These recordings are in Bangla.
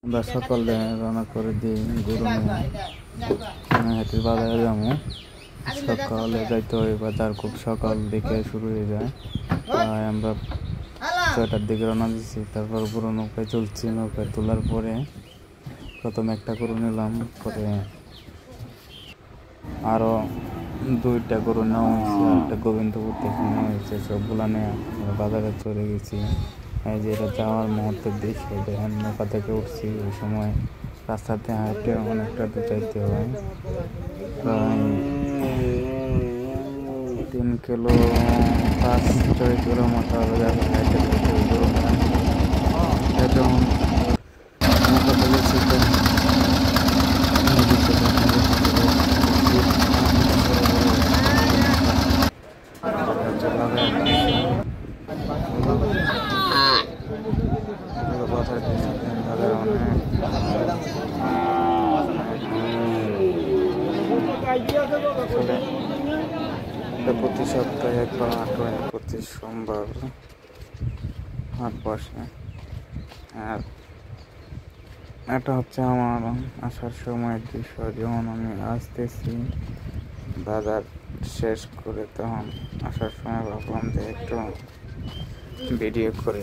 আমরা সকালে রান্না করে দিই গরু নিয়ে হেঁটে বাজারে যাবো। সকালে যাইতে হয় বাজার, খুব সকাল দিকে শুরু হয়ে যায়। তাই আমরা 6টার দিকে রওনা দিচ্ছি। তারপর গরু নৌকায় চলছি। নৌকায় তোলার পরে প্রথমে একটা গরু নিলাম, পরে আরও 2টা গরু নেওয়া হয়েছে, একটা গোবিন্দপুর থেকে নেওয়া হয়েছে। সবগুলা নিয়ে বাজারে চলে গেছি। এই যে এটা যাওয়ার মুহূর্তের দৃশ্য দেখেন, নৌকা থেকে উঠছি। ওই সময় রাস্তাতে হাঁটে অনেকটা দূর যাইতে হয়, প্রায় 3 কিলো 5-6 কিলোমিটার হাঁটে এটা নৌকা চলেছি। তো প্রতি সপ্তাহে একবার হাট হয়, প্রতি সোমবার হাট বসে। আর এটা হচ্ছে আমার আসার সময়ের দৃশ্য। যখন আমি আসতেছি বাজার শেষ করে, তখন আসার সময় ভাবলাম যে একটু ভিডিও করে।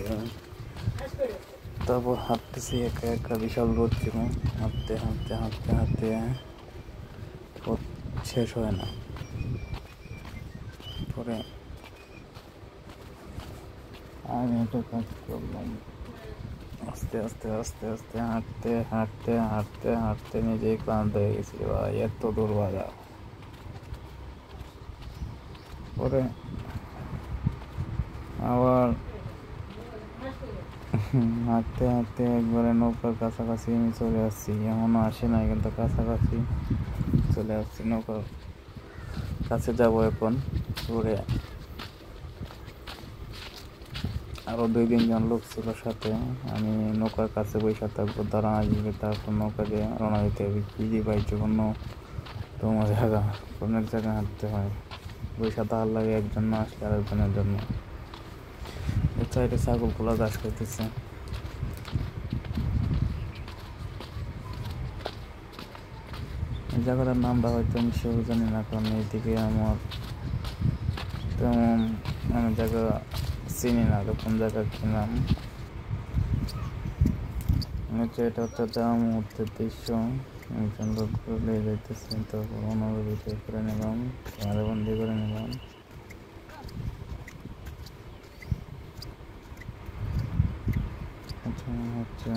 তারপর হাঁটতেছি একা একা, বিশাল রোদ ছিল। হাঁটতে হাঁটতে হাঁটতে হাঁটতে পথ শেষ হয় না। পরে আমি একটা কাজ করলাম, আস্তে আস্তে আস্তে আস্তে হাঁটতে হাঁটতে হাঁটতে হাঁটতে নিজেই ক্লান্ত হয়ে গেছি। ভাই এত দূর বাজার। পরে আবার হাঁটতে হাঁটতে একবারে নৌকার কাছাকাছি আমি চলে আসছি। এমনও আসে নাই, কিন্তু কাছাকাছি চলে আসছি। নৌকার কাছে যাবো এখন। পরে আরো 2-3 জন লোক ছিল সাথে। আমি নৌকার কাছে বসে থাকবো, তারা আসবে। তারপর নৌকা দিয়ে রওনা দিতে হবে। কি যে ভাই, জঘন্য তোমার জায়গা, অনেক জায়গায় হাঁটতে হয়। বৈশা তাহার লাগে একজন না আসলে আরেকজনের জন্য। এর সাইডে ছাগলগুলো ঘাস খাইতেছে। এই জায়গাটার নামটা হয়তো আমি সেও জানি না, কারণ এইদিকে আমার তেমন আমি জায়গা চিনি না, কোন জায়গা কি নাম। এটা হচ্ছে যাওয়ার মুহূর্তের দৃশ্য। একজন লোক ঘুরে যাইতেছে, তারপর অনুভূতি করে নিলাম, ক্যামেরা বন্দি করে নিলাম। হচ্ছে